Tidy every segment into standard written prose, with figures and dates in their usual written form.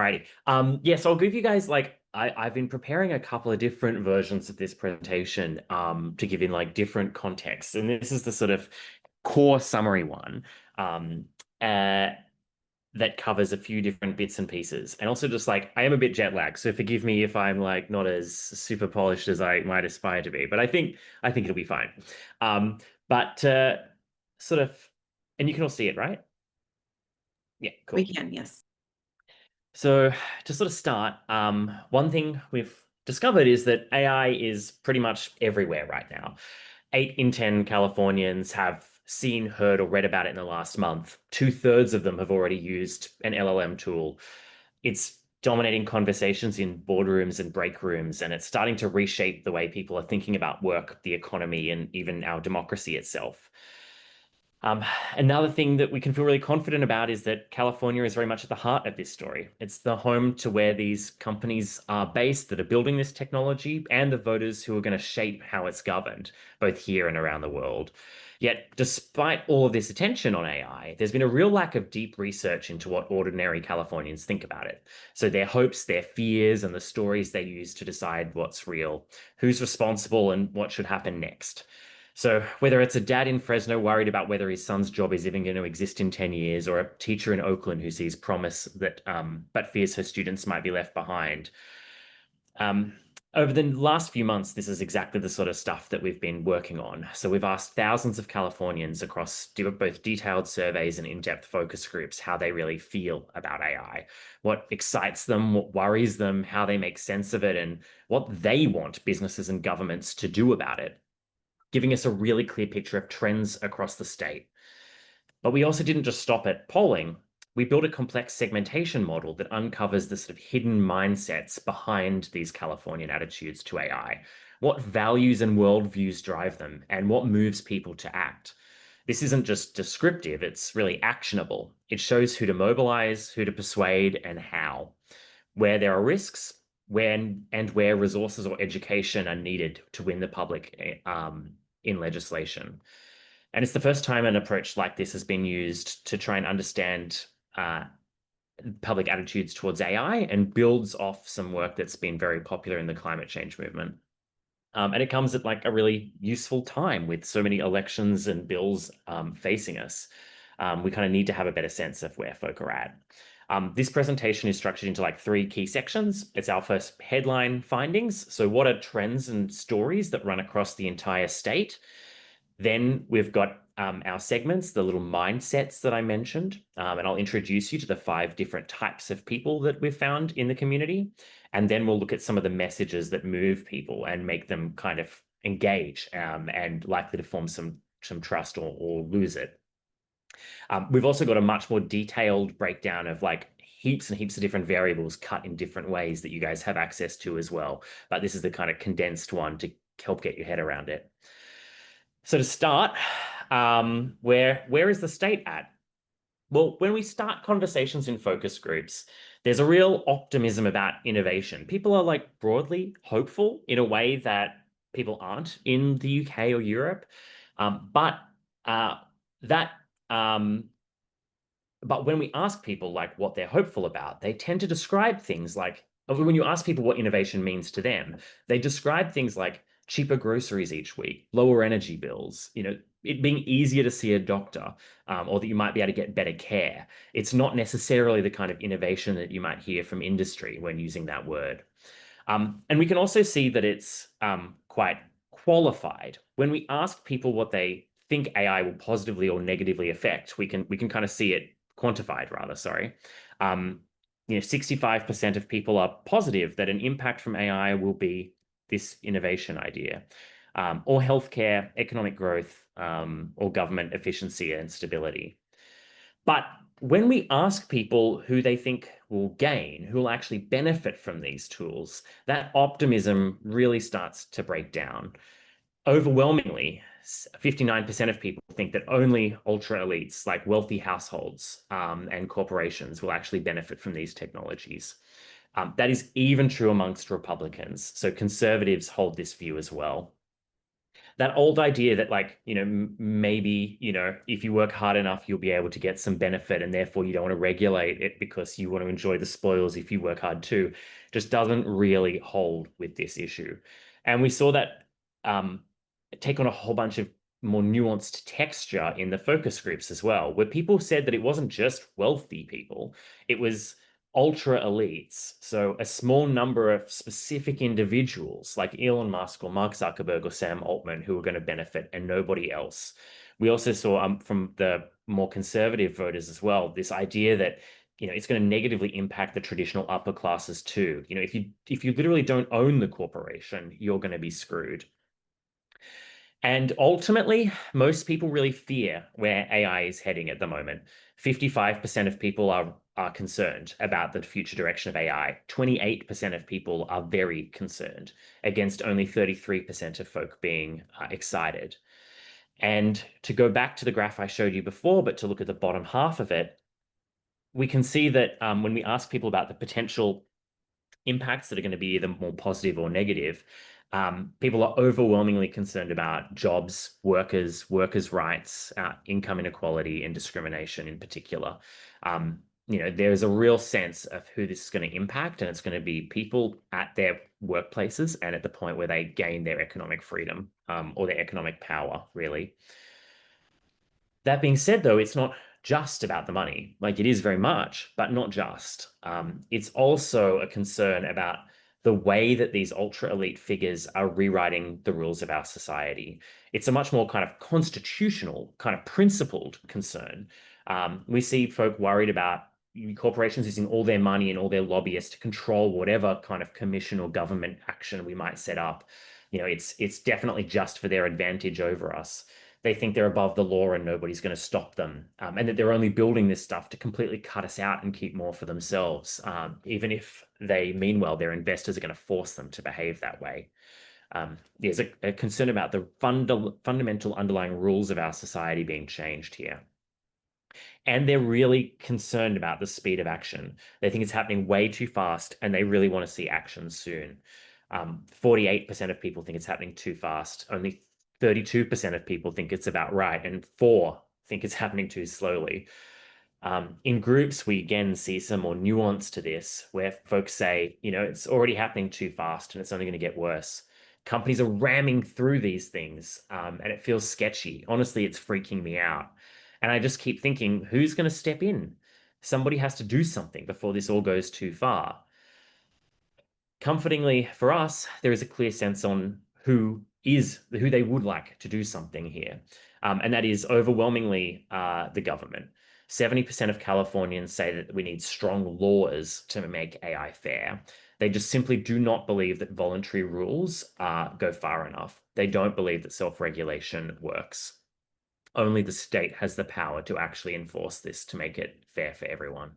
Alrighty. Yes, I'll give you guys like I've been preparing a couple of different versions of this presentation to give in like different contexts. And this is the sort of core summary one um, uh, that covers a few different bits and pieces. And also just like I am a bit jet lagged, so forgive me if I'm like not as super polished as I might aspire to be, but I think it'll be fine. Um, but sort of, and you can all see it, right? Yeah, We cool. can, yes. So to sort of start, one thing we've discovered is that AI is pretty much everywhere right now. 8 in 10 Californians have seen, heard, or read about it in the last month. Two-thirds of them have already used an LLM tool. It's dominating conversations in boardrooms and break rooms, and it's starting to reshape the way people are thinking about work, the economy, and even our democracy itself. Um, Another thing that we can feel really confident about is that California is very much at the heart of this story. It's the home to where these companies are based that are building this technology and the voters who are going to shape how it's governed, both here and around the world. Yet, despite all of this attention on AI, there's been a real lack of deep research into what ordinary Californians think about it. So, their hopes, their fears, and the stories they use to decide what's real, who's responsible, and what should happen next. So whether it's a dad in Fresno worried about whether his son's job is even going to exist in 10 years, or a teacher in Oakland who sees promise that but fears her students might be left behind. Um, Over the last few months, this is exactly the sort of stuff that we've been working on. So we've asked thousands of Californians across both detailed surveys and in-depth focus groups how they really feel about AI, what excites them, what worries them, how they make sense of it, and what they want businesses and governments to do about it, giving us a really clear picture of trends across the state. But we also didn't just stop at polling. We built a complex segmentation model that uncovers the sort of hidden mindsets behind these Californian attitudes to AI. What values and worldviews drive them, and what moves people to act? This isn't just descriptive, it's really actionable. It shows who to mobilize, who to persuade, and how, where there are risks, when and where resources or education are needed to win the public in legislation. And it's the first time an approach like this has been used to try and understand uh, public attitudes towards AI and builds off some work that's been very popular in the climate change movement. And it comes at like a really useful time with so many elections and bills facing us. We kind of need to have a better sense of where folk are at. This presentation is structured into like three key sections. It's our first headline findings. So what are trends and stories that run across the entire state? Then we've got our segments, the little mindsets that I mentioned, and I'll introduce you to the 5 different types of people that we've found in the community. And then we'll look at some of the messages that move people and make them kind of engage and likely to form some trust or lose it. We've also got a much more detailed breakdown of like heaps and heaps of different variables cut in different ways that you guys have access to as well. But this is the kind of condensed one to help get your head around it. So to start, where is the state at? Well, when we start conversations in focus groups, there's a real optimism about innovation. People are like broadly hopeful in a way that people aren't in the UK or Europe. But that but when we ask people like what they're hopeful about, they tend to describe things like when you ask people what innovation means to them, they describe things like cheaper groceries each week, lower energy bills, it being easier to see a doctor, or that you might be able to get better care. It's not necessarily the kind of innovation that you might hear from industry when using that word. And we can also see that it's quite qualified. When we ask people what they think AI will positively or negatively affect, we can kind of see it quantified rather, sorry. 65% of people are positive that an impact from AI will be this innovation idea, or healthcare, economic growth, or government efficiency and stability. But when we ask people who they think will gain, who will actually benefit from these tools, that optimism really starts to break down. Overwhelmingly, 59% of people think that only ultra elites, like wealthy households and corporations, will actually benefit from these technologies. That is even true amongst Republicans. So conservatives hold this view as well. that old idea that like, maybe, if you work hard enough, you'll be able to get some benefit and therefore you don't want to regulate it because you want to enjoy the spoils if you work hard too, just doesn't really hold with this issue. And we saw that um, take on a whole bunch of more nuanced texture in the focus groups as well, where people said that it wasn't just wealthy people, it was ultra elites. So a small number of specific individuals like Elon Musk or Mark Zuckerberg or Sam Altman who were going to benefit and nobody else. We also saw from the more conservative voters as well, this idea that it's going to negatively impact the traditional upper classes too. If you literally don't own the corporation, you're going to be screwed. And ultimately, most people really fear where AI is heading at the moment. 55% of people are concerned about the future direction of AI. 28% of people are very concerned, against only 33% of folk being excited. And to go back to the graph I showed you before, but to look at the bottom half of it, we can see that when we ask people about the potential impacts that are going to be either more positive or negative, people are overwhelmingly concerned about jobs, workers' rights, income inequality, and discrimination in particular. There's a real sense of who this is going to impact, and it's going to be people at their workplaces and at the point where they gain their economic freedom, or their economic power, really. That being said, though, it's not just about the money. Like, it is very much, but not just. It's also a concern about the way that these ultra elite figures are rewriting the rules of our society. It's a much more kind of constitutional, kind of principled concern. We see folk worried about corporations using all their money and all their lobbyists to control whatever kind of commission or government action we might set up. It's definitely just for their advantage over us. They think they're above the law and nobody's going to stop them, and that they're only building this stuff to completely cut us out and keep more for themselves. Even if they mean well, their investors are going to force them to behave that way. There's a concern about the fundamental underlying rules of our society being changed here. And they're really concerned about the speed of action. They think it's happening way too fast and they really want to see action soon. 48% of people think it's happening too fast. Only 32% of people think it's about right, and 4 think it's happening too slowly. In groups, we again see some more nuance to this, where folks say, it's already happening too fast and it's only going to get worse. Companies are ramming through these things, and it feels sketchy. Honestly, it's freaking me out. And I just keep thinking, who's going to step in? Somebody has to do something before this all goes too far. Comfortingly for us, there is a clear sense on who they would like to do something here. And that is overwhelmingly the government. 70% of Californians say that we need strong laws to make AI fair. They just simply do not believe that voluntary rules go far enough. They don't believe that self-regulation works. Only the state has the power to actually enforce this to make it fair for everyone.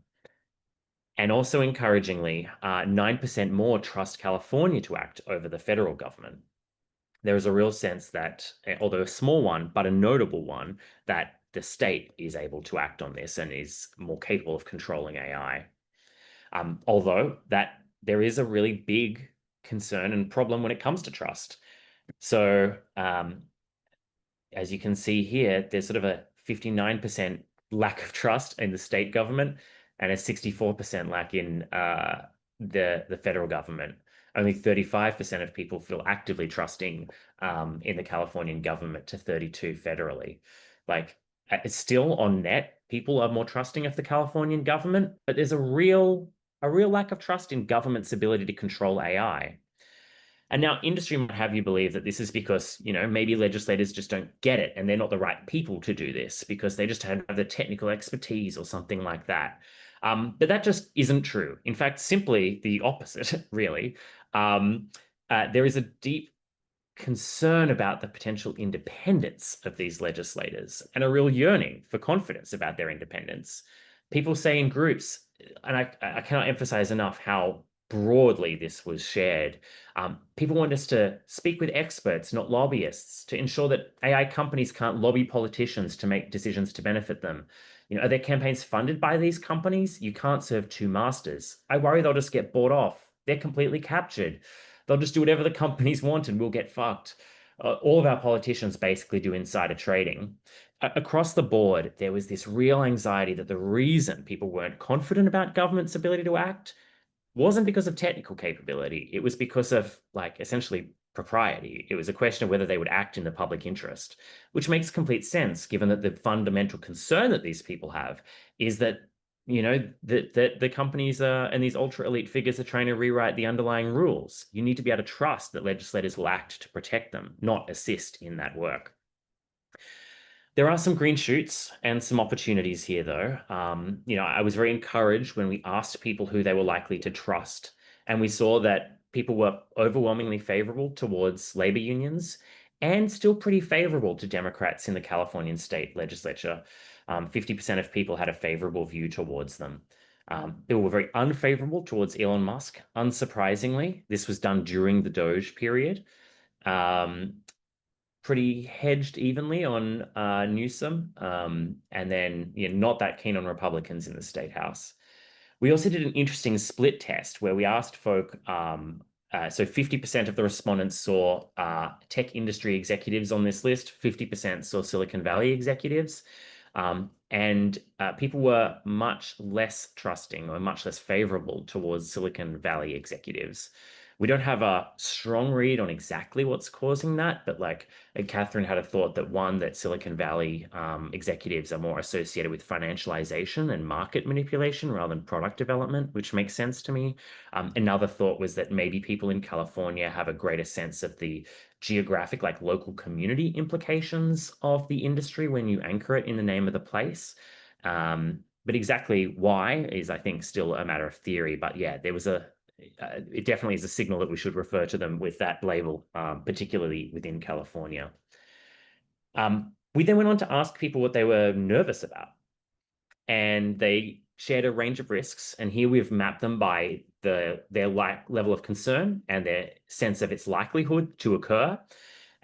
And also encouragingly, 9% more trust California to act over the federal government. There is a real sense that, although a small one, but a notable one, that the state is able to act on this and is more capable of controlling AI. Although that there is a really big concern and problem when it comes to trust. So as you can see here, there's sort of a 59% lack of trust in the state government and a 64% lack in the federal government. Only 35% of people feel actively trusting in the Californian government to 32 federally. Like, it's still on net, people are more trusting of the Californian government, but there's a real lack of trust in government's ability to control AI. And now industry might have you believe that this is because, maybe legislators just don't get it and they're not the right people to do this because they just don't have the technical expertise or something like that. But that just isn't true. In fact, simply the opposite, really. There is a deep concern about the potential independence of these legislators and a real yearning for confidence about their independence. People say in groups, and I cannot emphasize enough how broadly this was shared. People want us to speak with experts, not lobbyists, to ensure that AI companies can't lobby politicians to make decisions to benefit them. Are their campaigns funded by these companies? You can't serve two masters. I worry they'll just get bought off. They're completely captured. They'll just do whatever the companies want and we'll get fucked. All of our politicians basically do insider trading. Across the board, there was this real anxiety that the reason people weren't confident about government's ability to act wasn't because of technical capability. It was because of like essentially propriety. It was a question of whether they would act in the public interest, which makes complete sense given that the fundamental concern that these people have is that that the companies and these ultra elite figures are trying to rewrite the underlying rules. You need to be able to trust that legislators will act to protect them, not assist in that work. There are some green shoots and some opportunities here, though. I was very encouraged when we asked people who they were likely to trust, and we saw that people were overwhelmingly favorable towards labor unions and still pretty favorable to Democrats in the Californian state legislature. 50% of people had a favorable view towards them. They were very unfavorable towards Elon Musk. Unsurprisingly, this was done during the Doge period. Um, Pretty hedged evenly on Newsom, and then not that keen on Republicans in the state house. We also did an interesting split test where we asked folk. So 50% of the respondents saw tech industry executives on this list, 50% saw Silicon Valley executives, and people were much less trusting or much less favorable towards Silicon Valley executives. We don't have a strong read on exactly what's causing that, but like Catherine had a thought that one, that Silicon Valley executives are more associated with financialization and market manipulation rather than product development, which makes sense to me. Another thought was that maybe people in California have a greater sense of the geographic, like local community implications of the industry when you anchor it in the name of the place. But exactly why is, I think, still a matter of theory. But yeah, it definitely is a signal that we should refer to them with that label, particularly within California. We then went on to ask people what they were nervous about, and they shared a range of risks. And here we've mapped them by their level of concern and their sense of its likelihood to occur.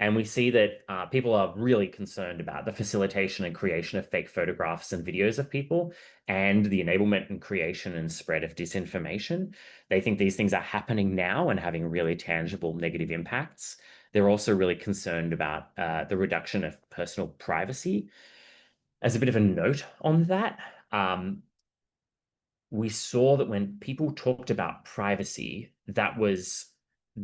And we see that people are really concerned about the facilitation and creation of fake photographs and videos of people and the enablement and creation and spread of disinformation. They think these things are happening now and having really tangible negative impacts. They're also really concerned about the reduction of personal privacy. As a bit of a note on that, we saw that when people talked about privacy, that was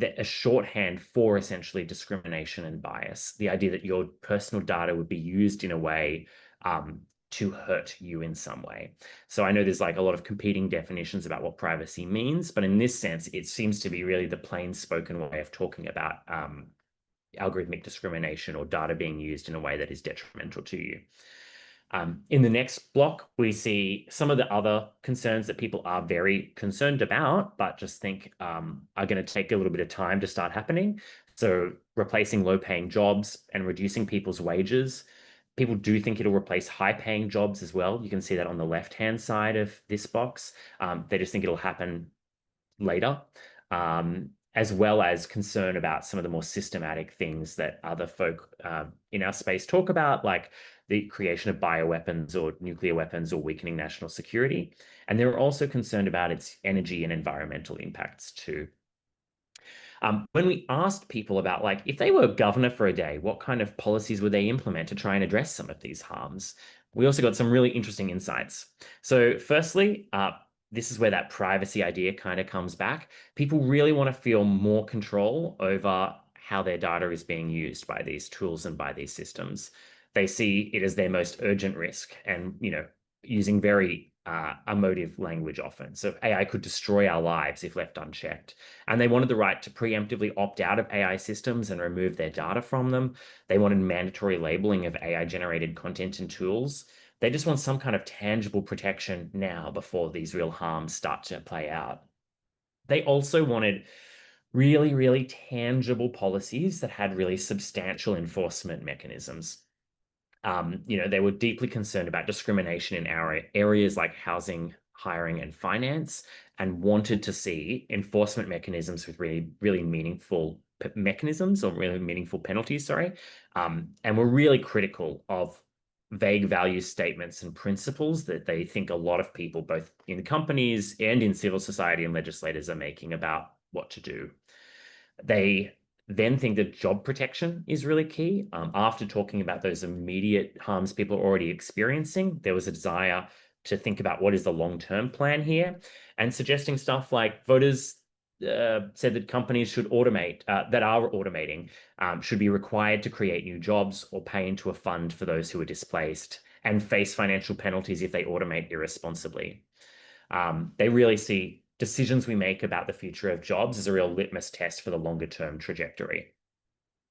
a shorthand for essentially discrimination and bias. The idea that your personal data would be used in a way to hurt you in some way. So I know there's like a lot of competing definitions about what privacy means, but in this sense, it seems to be really the plain spoken way of talking about algorithmic discrimination or data being used in a way that is detrimental to you. In the next block, we see some of the other concerns that people are very concerned about, but just think are going to take a little bit of time to start happening. So replacing low-paying jobs and reducing people's wages. People do think it'll replace high-paying jobs as well. You can see that on the left-hand side of this box. They just think it'll happen later, as well as concern about some of the more systematic things that other folk in our space talk about, like the creation of bioweapons or nuclear weapons or weakening national security. And they're also concerned about its energy and environmental impacts too. When we asked people about like if they were governor for a day, what kind of policies would they implement to try and address some of these harms? We also got some really interesting insights. So firstly, this is where that privacy idea kind of comes back. People really want to feel more control over how their data is being used by these tools and by these systems. They see it as their most urgent risk and, using very emotive language often. So AI could destroy our lives if left unchecked. And they wanted the right to preemptively opt out of AI systems and remove their data from them. They wanted mandatory labeling of AI-generated content and tools. They just want some kind of tangible protection now before these real harms start to play out. They also wanted really, really tangible policies that had really substantial enforcement mechanisms. They were deeply concerned about discrimination in our areas like housing, hiring, and finance, and wanted to see enforcement mechanisms with really, really meaningful mechanisms or really meaningful penalties, sorry. And we're really critical of vague value statements and principles that they think a lot of people, both in companies and in civil society and legislators, are making about what to do. They then think that job protection is really key. After talking about those immediate harms people are already experiencing, there was a desire to think about what is the long-term plan here, and suggesting stuff like voters said that companies should automate, that are automating, should be required to create new jobs or pay into a fund for those who are displaced and face financial penalties if they automate irresponsibly. They really see decisions we make about the future of jobs as a real litmus test for the longer term trajectory.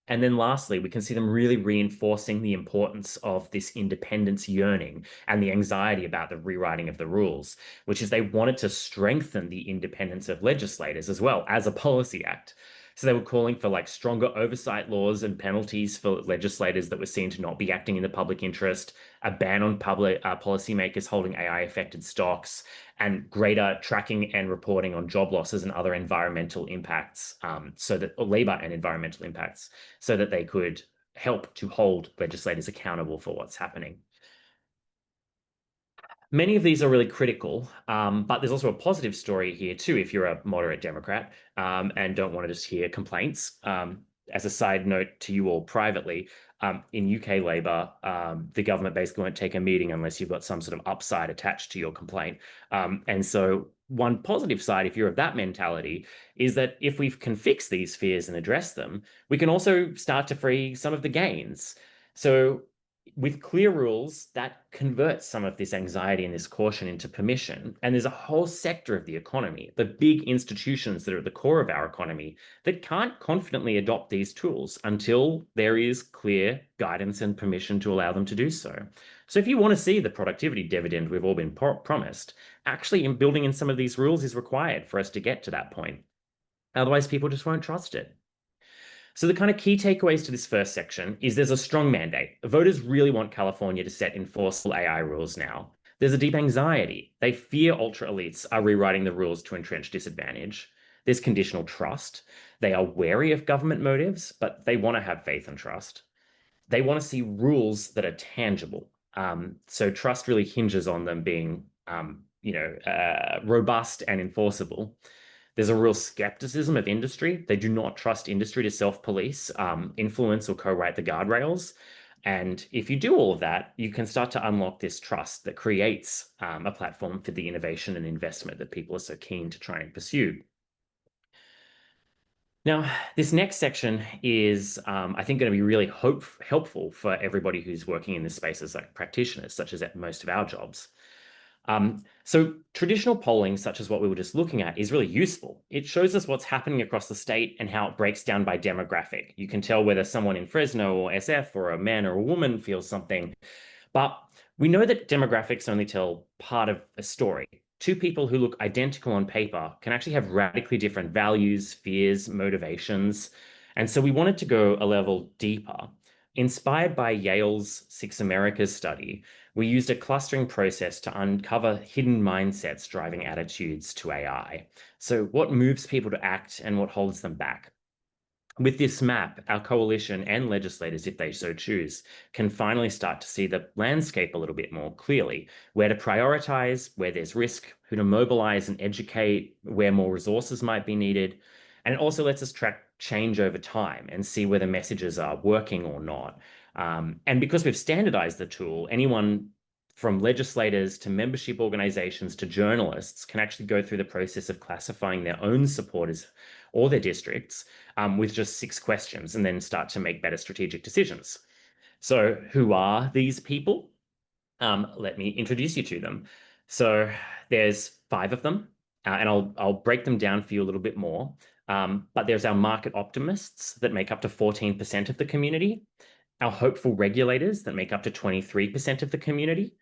And then lastly, we can see them really reinforcing the importance of this independence yearning and the anxiety about the rewriting of the rules, which is they wanted to strengthen the independence of legislators as well as a policy act. So they were calling for like stronger oversight laws and penalties for legislators that were seen to not be acting in the public interest, a ban on public policymakers holding AI affected stocks, and greater tracking and reporting on job losses and other environmental impacts, so that or labor and environmental impacts, so that they could help to hold legislators accountable for what's happening. Many of these are really critical, but there's also a positive story here too, if you're a moderate Democrat and don't want to just hear complaints. As a side note to you all privately, in UK Labour, the government basically won't take a meeting unless you've got some sort of upside attached to your complaint. And so one positive side, if you're of that mentality, is that if we can fix these fears and address them, we can also start to free some of the gains. So with clear rules, that converts some of this anxiety and this caution into permission. And there's a whole sector of the economy, the big institutions that are at the core of our economy, that can't confidently adopt these tools until there is clear guidance and permission to allow them to do so. So if you want to see the productivity dividend we've all been promised, actually in building in some of these rules is required for us to get to that point. Otherwise, people just won't trust it. So the kind of key takeaways to this first section is there's a strong mandate. Voters really want California to set enforceable AI rules now. There's a deep anxiety. They fear ultra elites are rewriting the rules to entrench disadvantage. There's conditional trust. They are wary of government motives, but they want to have faith and trust. They want to see rules that are tangible. So trust really hinges on them being, robust and enforceable. There's a real skepticism of industry. They do not trust industry to self-police, influence, or co-write the guardrails. And if you do all of that, you can start to unlock this trust that creates a platform for the innovation and investment that people are so keen to try and pursue. Now, this next section is, I think, going to be really helpful for everybody who's working in this space as like practitioners, such as at most of our jobs. So traditional polling, such as what we were just looking at, is really useful. It shows us what's happening across the state and how it breaks down by demographic. You can tell whether someone in Fresno or SF or a man or a woman feels something. But we know that demographics only tell part of a story. Two people who look identical on paper can actually have radically different values, fears, motivations. And so we wanted to go a level deeper. Inspired by Yale's Six Americas study, we used a clustering process to uncover hidden mindsets driving attitudes to AI. So what moves people to act and what holds them back? With this map, our coalition and legislators, if they so choose, can finally start to see the landscape a little bit more clearly, where to prioritize, where there's risk, who to mobilize and educate, where more resources might be needed. And it also lets us track change over time and see whether messages are working or not. And because we've standardized the tool, anyone from legislators to membership organizations to journalists can actually go through the process of classifying their own supporters or their districts with just 6 questions and then start to make better strategic decisions. So who are these people? Let me introduce you to them. So there's 5 of them, and I'll break them down for you a little bit more. But there's our market optimists that make up to 14% of the community, our hopeful regulators that make up to 23% of the community,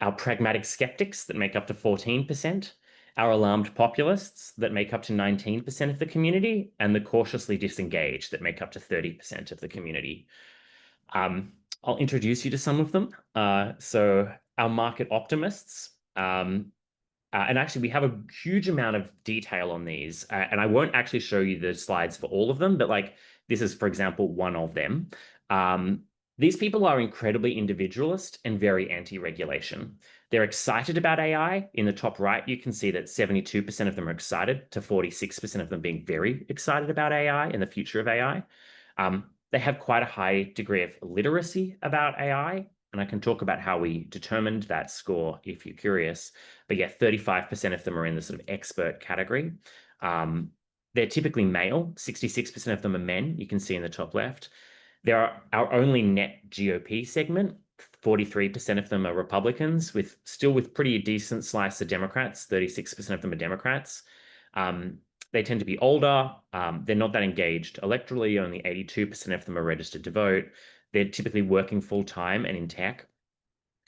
our pragmatic skeptics that make up to 14%, our alarmed populists that make up to 19% of the community, and the cautiously disengaged that make up to 30% of the community. I'll introduce you to some of them. So our market optimists, and actually we have a huge amount of detail on these, and I won't actually show you the slides for all of them, but like this is, for example, one of them. These people are incredibly individualist and very anti-regulation. They're excited about AI. In the top right, you can see that 72% of them are excited, to 46% of them being very excited about AI and the future of AI. They have quite a high degree of literacy about AI, and I can talk about how we determined that score if you're curious. But yeah, 35% of them are in the sort of expert category. They're typically male, 66% of them are men, you can see in the top left. They're our only net GOP segment. 43% of them are Republicans, with pretty decent slice of Democrats. 36% of them are Democrats. They tend to be older. They're not that engaged electorally. Only 82% of them are registered to vote. They're typically working full time and in tech.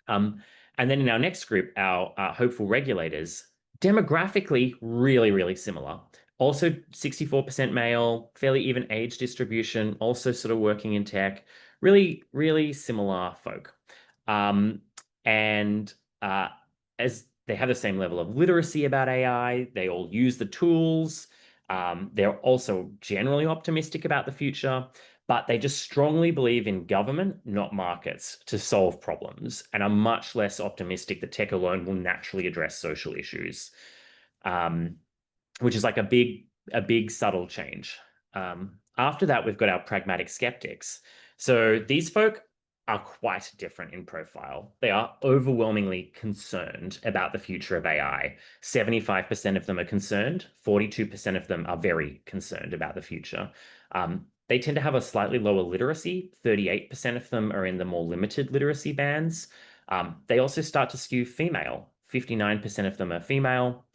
And then in our next group, our hopeful regulators, demographically really, really similar. Also 64% male, fairly even age distribution, also sort of working in tech, really, really similar folk. And as they have the same level of literacy about AI, they all use the tools. They're also generally optimistic about the future, but they just strongly believe in government, not markets, to solve problems, and are much less optimistic that tech alone will naturally address social issues, which is like a big subtle change. After that, we've got our pragmatic skeptics. So these folk are quite different in profile. They are overwhelmingly concerned about the future of AI. 75% of them are concerned, 42% of them are very concerned about the future. They tend to have a slightly lower literacy. 38% of them are in the more limited literacy bands. They also start to skew female. 59% of them are female.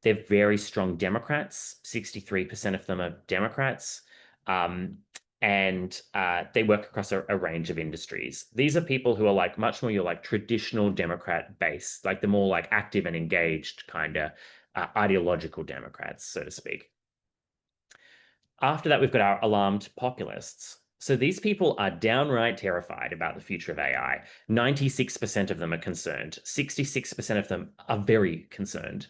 They're very strong Democrats. 63% of them are Democrats. And they work across a range of industries. These are people who are like much more your like traditional Democrat base, like the more like active and engaged kind of ideological Democrats, so to speak. After that, we've got our alarmed populists. So these people are downright terrified about the future of AI. 96% of them are concerned. 66% of them are very concerned.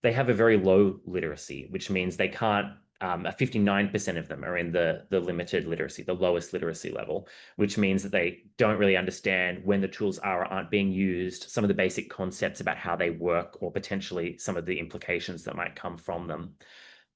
They have a very low literacy, which means they can't. 59% of them are in the limited literacy, the lowest literacy level, which means that they don't really understand when the tools are or aren't being used, some of the basic concepts about how they work, or potentially some of the implications that might come from them.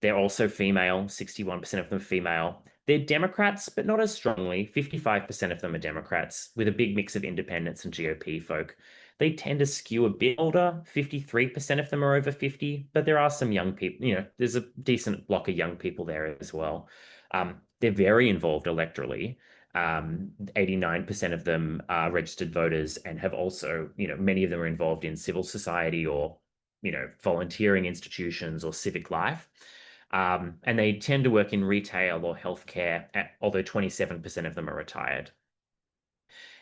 They're also female, 61% of them female. They're Democrats, but not as strongly. 55% of them are Democrats, with a big mix of independents and GOP folk. They tend to skew a bit older. 53% of them are over 50, but there are some young people, there's a decent block of young people there as well. They're very involved electorally. 89% of them are registered voters and have also, many of them are involved in civil society or, volunteering institutions or civic life. And they tend to work in retail or healthcare, although 27% of them are retired.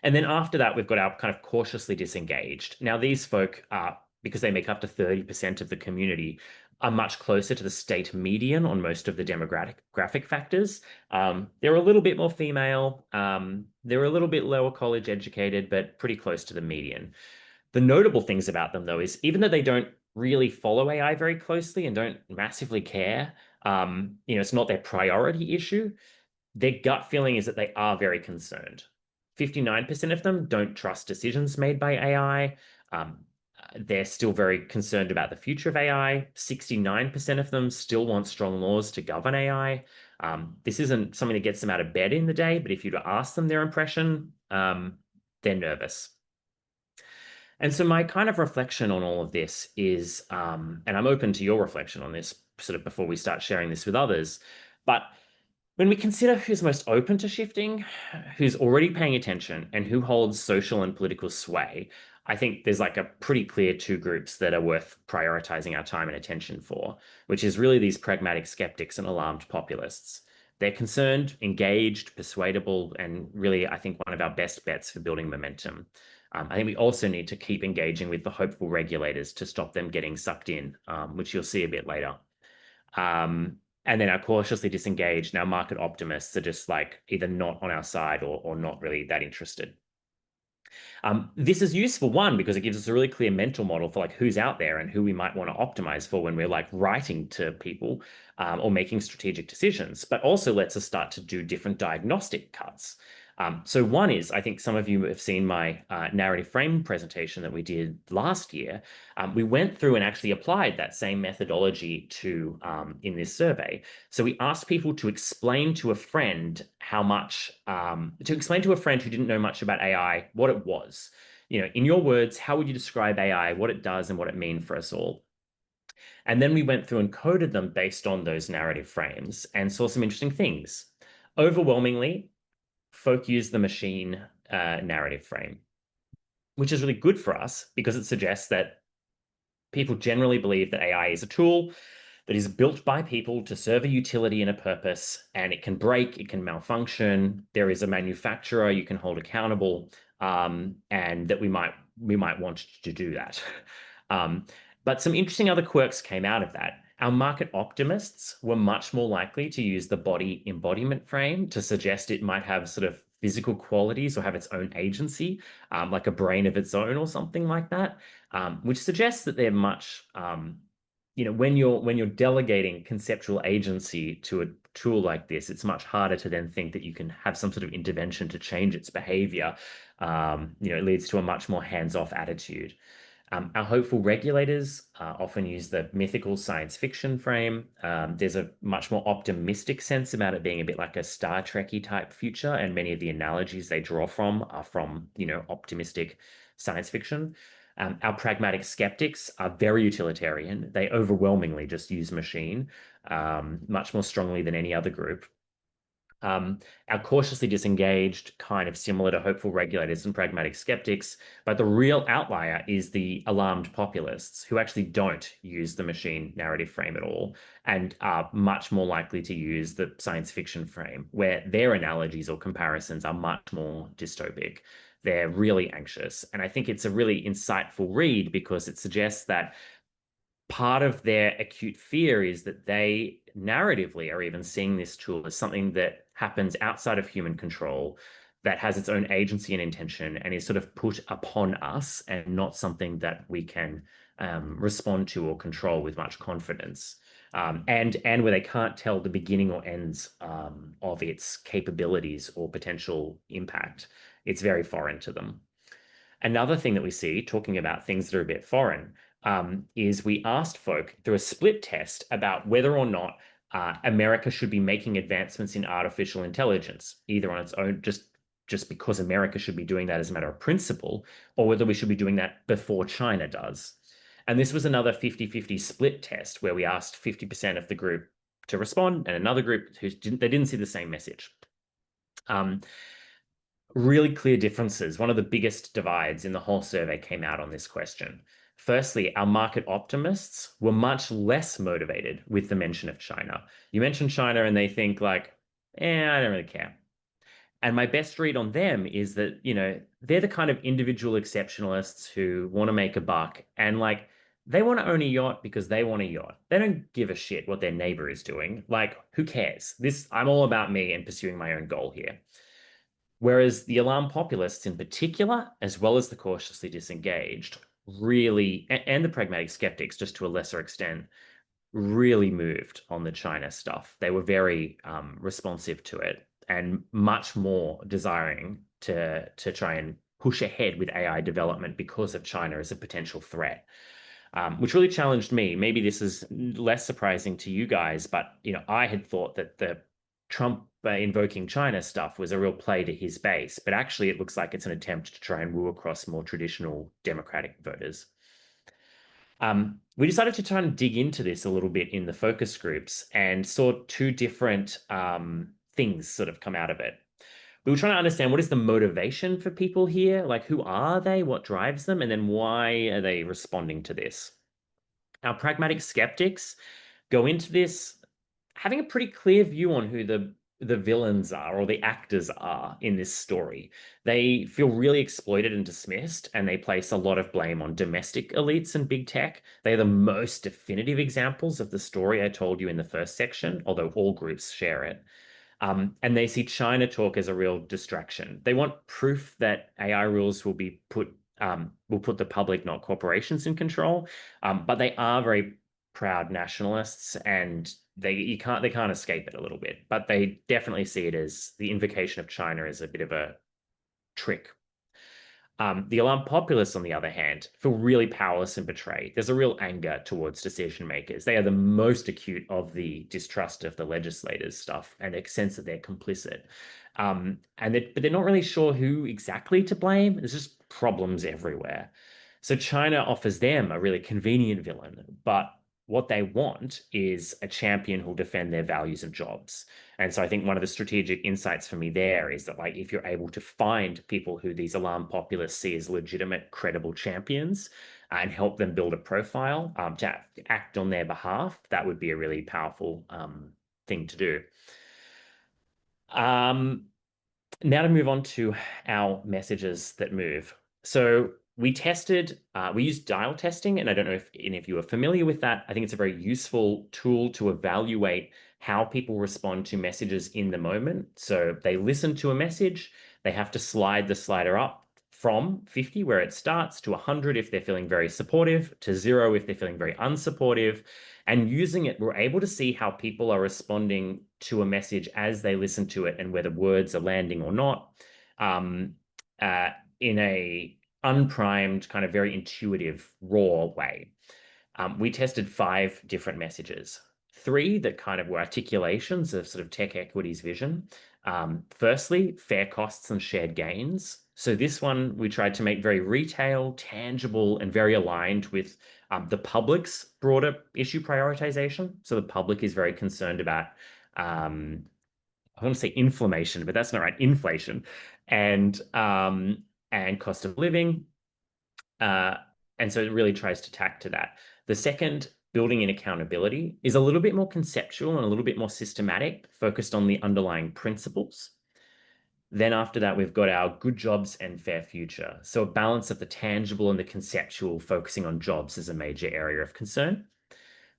And then after that, we've got our kind of cautiously disengaged. Now, these folk are, because they make up to 30% of the community, are much closer to the state median on most of the demographic factors. They're a little bit more female. They're a little bit lower college educated, but pretty close to the median. The notable things about them, though, is even though they don't really follow AI very closely and don't massively care, it's not their priority issue. Their gut feeling is that they are very concerned. 59% of them don't trust decisions made by AI. They're still very concerned about the future of AI. 69% of them still want strong laws to govern AI. This isn't something that gets them out of bed in the day, but if you were to ask them their impression, they're nervous. And so my kind of reflection on all of this is, and I'm open to your reflection on this sort of before we start sharing this with others, but when we consider who's most open to shifting, who's already paying attention, and who holds social and political sway, I think there's like a pretty clear two groups that are worth prioritizing our time and attention for, which is really these pragmatic skeptics and alarmed populists. They're concerned, engaged, persuadable, and really, I think, one of our best bets for building momentum. I think we also need to keep engaging with the hopeful regulators to stop them getting sucked in, which you'll see a bit later. And then our cautiously disengaged, now market optimists are just like either not on our side or not really that interested. This is useful, one, because it gives us a really clear mental model for like who's out there and who we might want to optimize for when we're like writing to people or making strategic decisions, but also lets us start to do different diagnostic cuts. So one is, I think some of you have seen my narrative frame presentation that we did last year. We went through and actually applied that same methodology to in this survey. So we asked people to explain to a friend to explain to a friend who didn't know much about AI what it was. In your words, how would you describe AI, what it does, and what it means for us all? And then we went through and coded them based on those narrative frames and saw some interesting things. Overwhelmingly, folk use the machine narrative frame, which is really good for us because it suggests that people generally believe that AI is a tool that is built by people to serve a utility and a purpose, and it can break, it can malfunction. There is a manufacturer you can hold accountable, and that we might want to do that. Um, but some interesting other quirks came out of that. Our market optimists were much more likely to use the body embodiment frame to suggest it might have sort of physical qualities or have its own agency, like a brain of its own or something like that, which suggests that they're much when you're delegating conceptual agency to a tool like this, it's much harder to then think that you can have some sort of intervention to change its behavior. It leads to a much more hands-off attitude. Our hopeful regulators often use the mythical science fiction frame. There's a much more optimistic sense about it being a bit like a Star Trekky type future, and many of the analogies they draw from are from, optimistic science fiction. Our pragmatic skeptics are very utilitarian. They overwhelmingly just use machine, much more strongly than any other group. Our cautiously disengaged, kind of similar to hopeful regulators and pragmatic skeptics, but the real outlier is the alarmed populists who actually don't use the machine narrative frame at all and are much more likely to use the science fiction frame, where their analogies or comparisons are much more dystopic. They're really anxious. And I think it's a really insightful read because it suggests that part of their acute fear is that they narratively are even seeing this tool as something that happens outside of human control, that has its own agency and intention, and is sort of put upon us and not something that we can respond to or control with much confidence. And where they can't tell the beginning or ends of its capabilities or potential impact. It's very foreign to them. Another thing that we see, talking about things that are a bit foreign, is we asked folk through a split test about whether or not America should be making advancements in artificial intelligence, either on its own, just because America should be doing that as a matter of principle, or whether we should be doing that before China does. And this was another 50-50 split test where we asked 50% of the group to respond and another group who didn't see the same message. Really clear differences. One of the biggest divides in the whole survey came out on this question. Firstly, our market optimists were much less motivated with the mention of China. You mention China and they think like, I don't really care. And my best read on them is that, they're the kind of individual exceptionalists who want to make a buck and like they want to own a yacht because they want a yacht. They don't give a shit what their neighbor is doing. Like, who cares? I'm all about me and pursuing my own goal here. Whereas the alarm populists in particular, as well as the cautiously disengaged, really, and the pragmatic skeptics, just to a lesser extent, really moved on the China stuff. They were very responsive to it and much more desiring to try and push ahead with AI development because of China as a potential threat, which really challenged me. Maybe this is less surprising to you guys, but I had thought that the Trump invoking China stuff was a real play to his base, but actually it looks like it's an attempt to try and woo across more traditional Democratic voters. We decided to try and dig into this a little bit in the focus groups and saw two different things sort of come out of it. We were trying to understand what is the motivation for people here, like who are they, what drives them, and then why are they responding to this? Our pragmatic skeptics go into this having a pretty clear view on who the villains are or the actors are in this story. They feel really exploited and dismissed, and they place a lot of blame on domestic elites and big tech. They are the most definitive examples of the story I told you in the first section, although all groups share it. And they see China talk as a real distraction. They want proof that AI rules will put the public, not corporations, in control. But they are very proud nationalists, and they can't escape it a little bit, but they definitely see it as the invocation of China as a bit of a trick. The alarm populists, on the other hand, feel really powerless and betrayed. There's a real anger towards decision makers. They are the most acute of the distrust of the legislators stuff and a sense that they're complicit. But they're not really sure who exactly to blame. There's just problems everywhere. So China offers them a really convenient villain, but what they want is a champion who'll defend their values of jobs. And so I think one of the strategic insights for me there is that, like, if you're able to find people who these alarm populists see as legitimate, credible champions and help them build a profile to act on their behalf, that would be a really powerful thing to do. Um, Now to move on to our messages that move. So we used dial testing, and I don't know if any of you are familiar with that. I think it's a very useful tool to evaluate how people respond to messages in the moment. So they listen to a message, they have to slide the slider up from 50, where it starts, to 100 if they're feeling very supportive, to 0 if they're feeling very unsupportive. And using it, we're able to see how people are responding to a message as they listen to it and whether words are landing or not, um, in a unprimed, kind of very intuitive, raw way. We tested 5 different messages, 3 that kind of were articulations of sort of TechEquity's vision. Firstly, fair costs and shared gains. So this one we tried to make very retail, tangible, and very aligned with the public's broader issue prioritization. So the public is very concerned about, I want to say inflammation, but that's not right, inflation, and cost of living. Uh, and so it really tries to tack to that. The second, building in accountability, is a little bit more conceptual and a little bit more systematic, focused on the underlying principles. Then after that, we've got our good jobs and fair future. So a balance of the tangible and the conceptual, focusing on jobs as a major area of concern.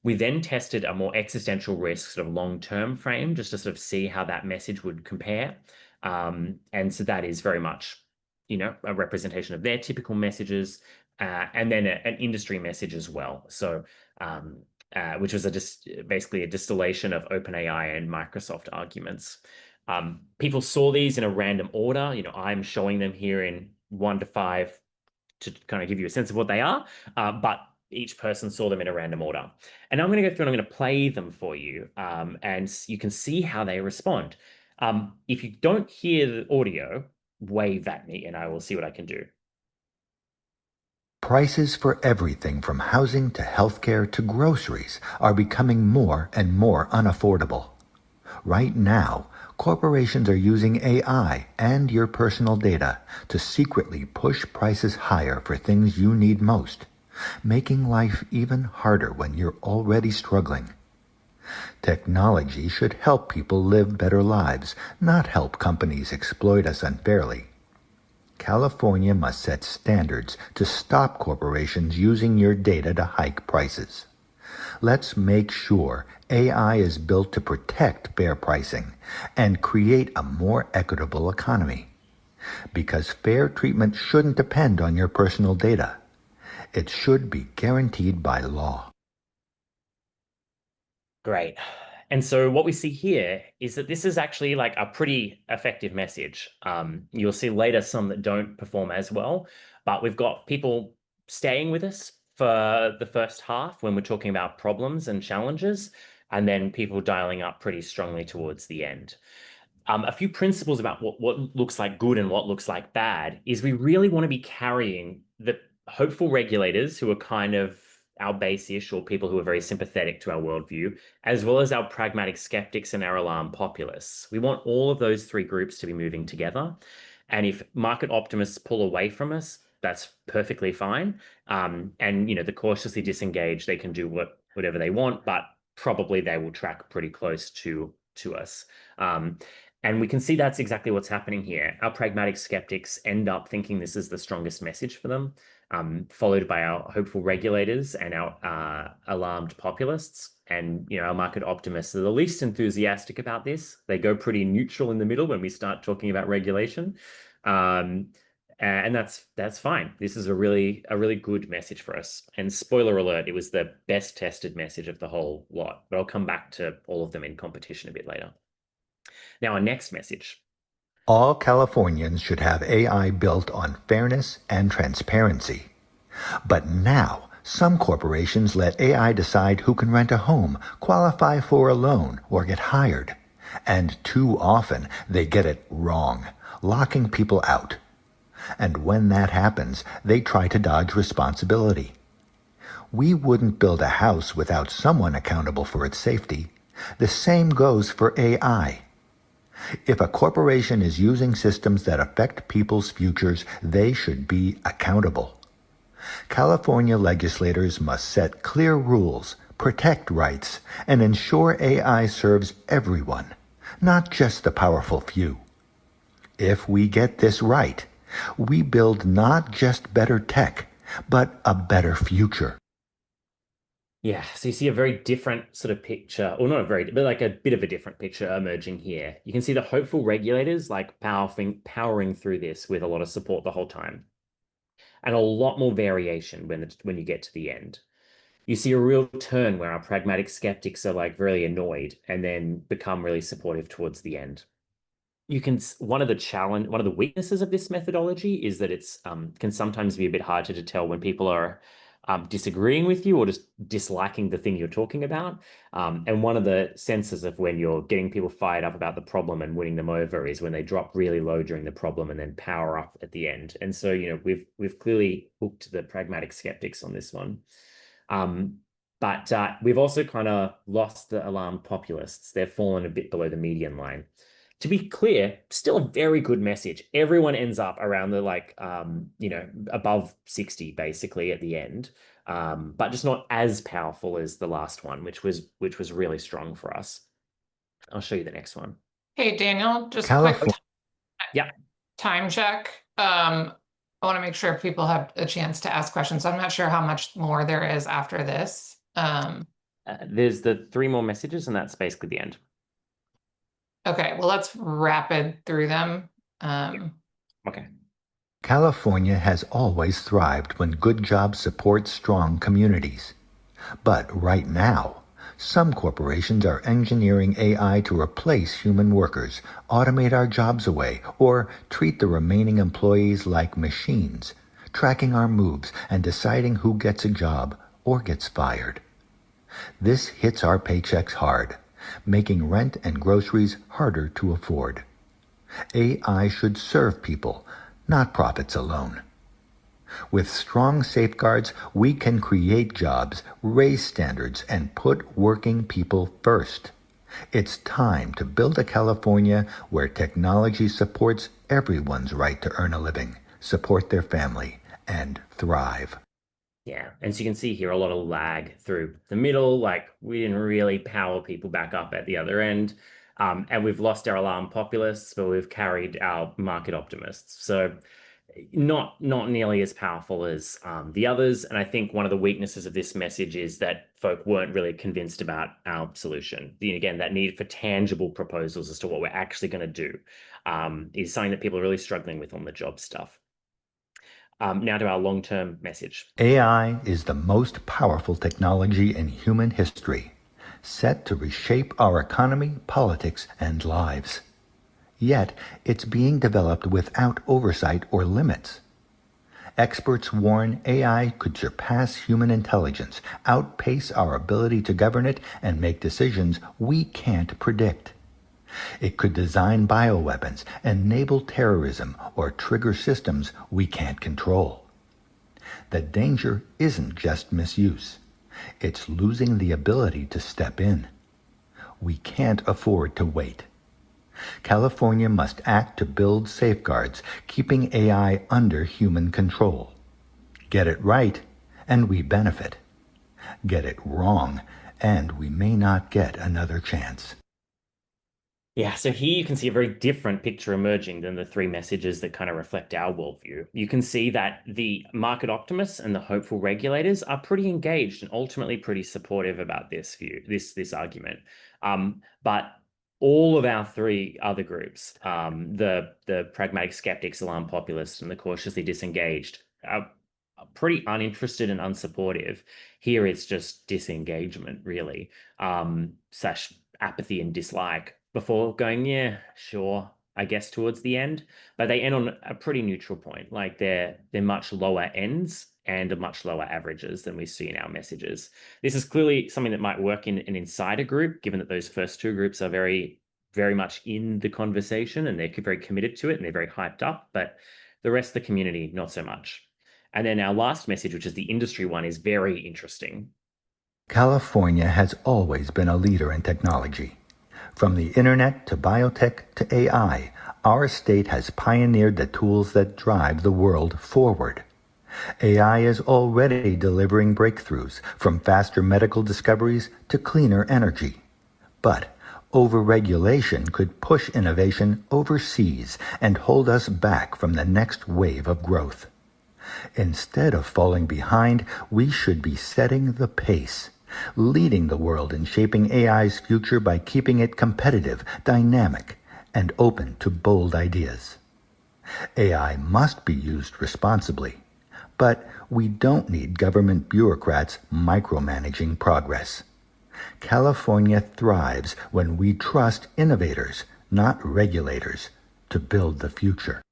We then tested a more existential risk, sort of long-term frame, just to sort of see how that message would compare. And so that is very much, a representation of their typical messages, and then an industry message as well. So, which was basically a distillation of OpenAI and Microsoft arguments. People saw these in a random order. I'm showing them here in 1 to 5 to kind of give you a sense of what they are, but each person saw them in a random order. And I'm going to go through and I'm going to play them for you, and you can see how they respond. If you don't hear the audio, wave at me and I will see what I can do. Prices for everything from housing to healthcare to groceries are becoming more and more unaffordable. Right now, corporations are using AI and your personal data to secretly push prices higher for things you need most, making life even harder when you're already struggling. Technology should help people live better lives, not help companies exploit us unfairly. California must set standards to stop corporations using your data to hike prices. Let's make sure AI is built to protect fair pricing and create a more equitable economy. Because fair treatment shouldn't depend on your personal data. It should be guaranteed by law. Great. And so what we see here is that this is actually like a pretty effective message. You'll see later some that don't perform as well, but we've got people staying with us for the first half when we're talking about problems and challenges, and then people dialing up pretty strongly towards the end. A few principles about what looks like good and what looks like bad is we really want to be carrying the hopeful regulators who are kind of our base-ish, or people who are very sympathetic to our worldview, as well as our pragmatic skeptics and our alarm populists. We want all of those 3 groups to be moving together. And if market optimists pull away from us, that's perfectly fine. And the cautiously disengaged, they can do whatever they want, but probably they will track pretty close to us. And we can see that's exactly what's happening here. Our pragmatic skeptics end up thinking this is the strongest message for them, followed by our hopeful regulators and our alarmed populists. And our market optimists are the least enthusiastic about this. They go pretty neutral in the middle when we start talking about regulation. And that's fine. This is a really good message for us. And spoiler alert, it was the best tested message of the whole lot. But I'll come back to all of them in competition a bit later. Now, our next message. All Californians should have AI built on fairness and transparency. But now, some corporations let AI decide who can rent a home, qualify for a loan, or get hired. And too often, they get it wrong, locking people out. And when that happens, they try to dodge responsibility. We wouldn't build a house without someone accountable for its safety. The same goes for AI. If a corporation is using systems that affect people's futures, they should be accountable. California legislators must set clear rules, protect rights, and ensure AI serves everyone, not just the powerful few. If we get this right, we build not just better tech, but a better future. Yeah, so you see a very different sort of picture, or not a very, but like a bit of a different picture emerging here. You can see the hopeful regulators like powering through this with a lot of support the whole time, and a lot more variation when you get to the end. You see a real turn where our pragmatic skeptics are like really annoyed and then become really supportive towards the end. One of the weaknesses of this methodology is that it's can sometimes be a bit hard to tell when people are disagreeing with you or just disliking the thing you're talking about. And one of the senses of when you're getting people fired up about the problem and winning them over is when they drop really low during the problem and then power up at the end. And so, we've clearly hooked the pragmatic skeptics on this one. Um, but we've also kind of lost the alarmed populists. They've fallen a bit below the median line. To be clear, still a very good message. Everyone ends up around the above 60 basically at the end. But just not as powerful as the last one, which was really strong for us. I'll show you the next one. Hey, Daniel, just quick California Yeah. time check. I want to make sure people have a chance to ask questions. I'm not sure how much more there is after this. There's the three more messages, and that's basically the end. Okay, well, let's rapid through them. Okay. California has always thrived when good jobs support strong communities. But right now, some corporations are engineering AI to replace human workers, automate our jobs away, or treat the remaining employees like machines, tracking our moves and deciding who gets a job or gets fired. This hits our paychecks hard, making rent and groceries harder to afford. AI should serve people, not profits alone. With strong safeguards, we can create jobs, raise standards, and put working people first. It's time to build a California where technology supports everyone's right to earn a living, support their family, and thrive. Yeah. And so you can see here a lot of lag through the middle. Like we didn't really power people back up at the other end. And we've lost our alarm populists, but we've carried our market optimists. So not nearly as powerful as the others. And I think one of the weaknesses of this message is that folk weren't really convinced about our solution. Again, that need for tangible proposals as to what we're actually going to do is something that people are really struggling with on the job stuff. Now to our long-term message. AI is the most powerful technology in human history, set to reshape our economy, politics, and lives. Yet, it's being developed without oversight or limits. Experts warn AI could surpass human intelligence, outpace our ability to govern it, and make decisions we can't predict. It could design bioweapons, enable terrorism, or trigger systems we can't control. The danger isn't just misuse. It's losing the ability to step in. We can't afford to wait. California must act to build safeguards, keeping AI under human control. Get it right, and we benefit. Get it wrong, and we may not get another chance. Yeah, so here you can see a very different picture emerging than the three messages that kind of reflect our worldview. You can see that the market optimists and the hopeful regulators are pretty engaged and ultimately pretty supportive about this view, this argument. But all of our three other groups, the pragmatic skeptics, alarm populists, and the cautiously disengaged, are pretty uninterested and unsupportive. Here it's just disengagement, really, slash apathy and dislike before going, yeah, sure, I guess towards the end. But they end on a pretty neutral point. Like they're much lower ends and a much lower averages than we see in our messages. This is clearly something that might work in an insider group, given that those first two groups are very, very much in the conversation and they're very committed to it and they're very hyped up. But the rest of the community, not so much. And then our last message, which is the industry one, is very interesting. California has always been a leader in technology. From the internet to biotech to AI, our state has pioneered the tools that drive the world forward. AI is already delivering breakthroughs from faster medical discoveries to cleaner energy. But overregulation could push innovation overseas and hold us back from the next wave of growth. Instead of falling behind, we should be setting the pace, leading the world in shaping AI's future by keeping it competitive, dynamic, and open to bold ideas. AI must be used responsibly, but we don't need government bureaucrats micromanaging progress. California thrives when we trust innovators, not regulators, to build the future.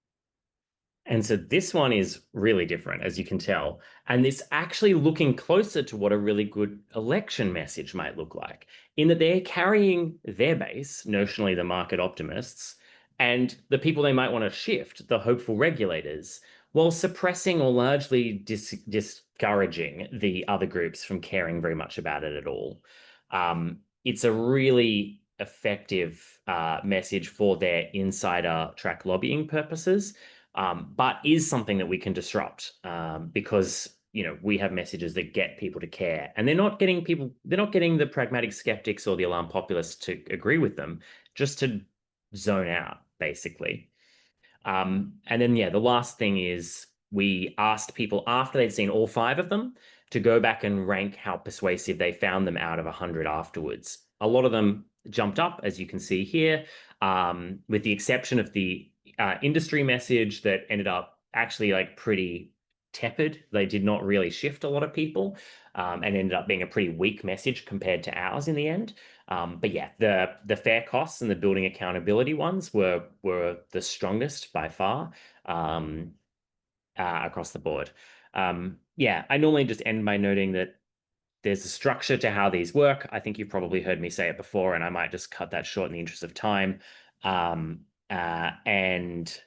And so this one is really different, as you can tell. And it's actually looking closer to what a really good election message might look like, in that they're carrying their base, notionally the market optimists, and the people they might want to shift, the hopeful regulators, while suppressing or largely discouraging the other groups from caring very much about it at all. It's a really effective message for their insider track lobbying purposes, but is something that we can disrupt because we have messages that get people to care, and they're not getting the pragmatic skeptics or the alarm populists to agree with them, just to zone out, basically. And then, yeah, the last thing is we asked people after they'd seen all five of them to go back and rank how persuasive they found them out of 100 afterwards. A lot of them jumped up, as you can see here, with the exception of the industry message that ended up actually like pretty tepid. They did not really shift a lot of people, and ended up being a pretty weak message compared to ours in the end. But yeah, the fair costs and the building accountability ones were the strongest by far, across the board. Yeah, I normally just end by noting that there's a structure to how these work. I think you've probably heard me say it before, and I might just cut that short in the interest of time. And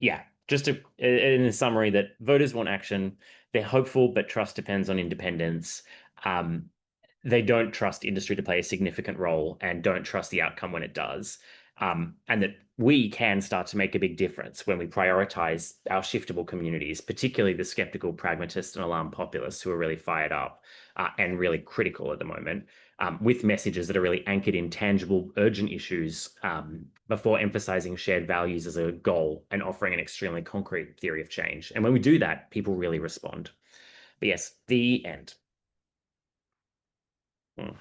yeah, just in a summary, that voters want action. They're hopeful, but trust depends on independence. Um, they don't trust industry to play a significant role and don't trust the outcome when it does. And that we can start to make a big difference when we prioritize our shiftable communities, particularly the skeptical pragmatists and alarm populists who are really fired up and really critical at the moment, with messages that are really anchored in tangible, urgent issues, before emphasizing shared values as a goal and offering an extremely concrete theory of change. And when we do that, people really respond. But yes, the end. Hmm.